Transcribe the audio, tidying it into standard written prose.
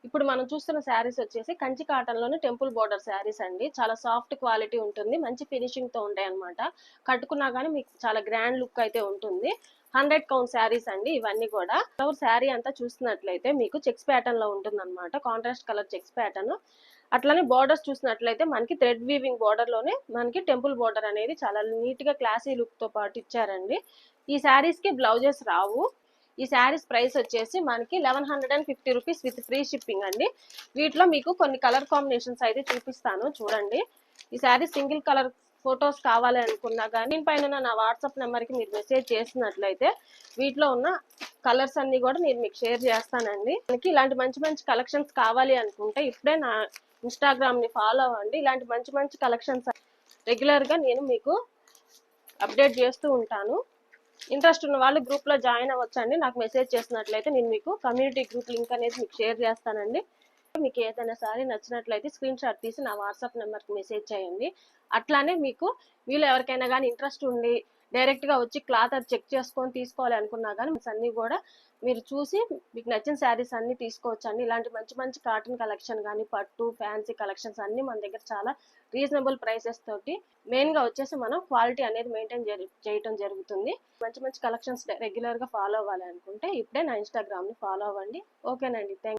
ఇప్పుడు మనం చూస్తున్న శారీస్ వచ్చేసి కంచి కాటన్ లోనే టెంపుల్ బోర్డర్ శారీస్ అండి. చాలా సాఫ్ట్ క్వాలిటీ ఉంటుంది, మంచి ఫినిషింగ్ తో ఉంటాయి అన్నమాట. కట్టుకున్నా గానీ మీకు చాలా గ్రాండ్ లుక్ అయితే ఉంటుంది. 100 కౌంట్ శారీస్ అండి ఇవన్నీ కూడా. శారీ అంతా చూస్తున్నట్లయితే మీకు చెక్స్ ప్యాటర్న్ లో ఉంటుంది అనమాట, కాంట్రాస్ట్ కలర్ చెక్స్ ప్యాటర్న్. అట్లనే బోర్డర్స్ చూసినట్లయితే మనకి థ్రెడ్ వీవింగ్ బోర్డర్ లోనే మనకి టెంపుల్ బోర్డర్ అనేది చాలా నీట్ గా క్లాసీ లుక్ తో పాటు ఇచ్చారండి. ఈ శారీస్ కి బ్లౌజెస్ రావు. ఈ శారీస్ ప్రైస్ వచ్చేసి మనకి 1150 రూపీస్ విత్ ఫ్రీ షిప్పింగ్ అండి. వీటిలో మీకు కొన్ని కలర్ కాంబినేషన్స్ అయితే చూపిస్తాను చూడండి. ఈ శారీ సింగిల్ కలర్ ఫొటోస్ కావాలి అనుకున్నా కానీ పైన నా వాట్సాప్ నెంబర్కి మీరు మెసేజ్ చేసినట్లయితే వీటిలో ఉన్న కలర్స్ అన్ని కూడా నేను మీకు షేర్ చేస్తానండి. మనకి ఇలాంటి మంచి మంచి కలెక్షన్స్ కావాలి అనుకుంటే ఇప్పుడే నా ఇన్స్టాగ్రామ్ ని ఫాలో అవ్వండి. ఇలాంటి మంచి మంచి కలెక్షన్స్ రెగ్యులర్ గా నేను మీకు అప్డేట్ చేస్తూ ఉంటాను. ఇంట్రెస్ట్ ఉన్న వాళ్ళు గ్రూప్ లో జాయిన్ అవ్వచ్చండి. నాకు మెసేజ్ చేసినట్లయితే నేను మీకు కమ్యూనిటీ గ్రూప్ లింక్ అనేది మీకు షేర్ చేస్తానండి. మీకు ఏదైనా సారీ నచ్చినట్లయితే స్క్రీన్ షాట్ తీసి నా వాట్సాప్ నెంబర్కి మెసేజ్ చేయండి. అట్లానే మీకు వీళ్ళు ఎవరికైనా కానీ ఇంట్రెస్ట్ ఉండి డైరెక్ట్ గా వచ్చి క్లాత్ అది చెక్ చేసుకొని తీసుకోవాలి అనుకున్నా కానీ అన్ని కూడా మీరు చూసి మీకు నచ్చిన శారీస్ అన్ని తీసుకోవచ్చు అండి. ఇలాంటి మంచి మంచి కాటన్ కలెక్షన్ కానీ పట్టు ఫ్యాన్సీ కలెక్షన్స్ అన్ని మన దగ్గర చాలా రీజనబుల్ ప్రైసెస్ తోటి మెయిన్ గా వచ్చేసి మనం క్వాలిటీ అనేది మెయింటైన్ చేయటం జరుగుతుంది. మంచి మంచి కలెక్షన్స్ రెగ్యులర్ గా ఫాలో అవ్వాలి అనుకుంటే ఇప్పుడే నా ఇన్స్టాగ్రామ్ ని ఫాలో అవ్వండి. ఓకేనండి, థ్యాంక్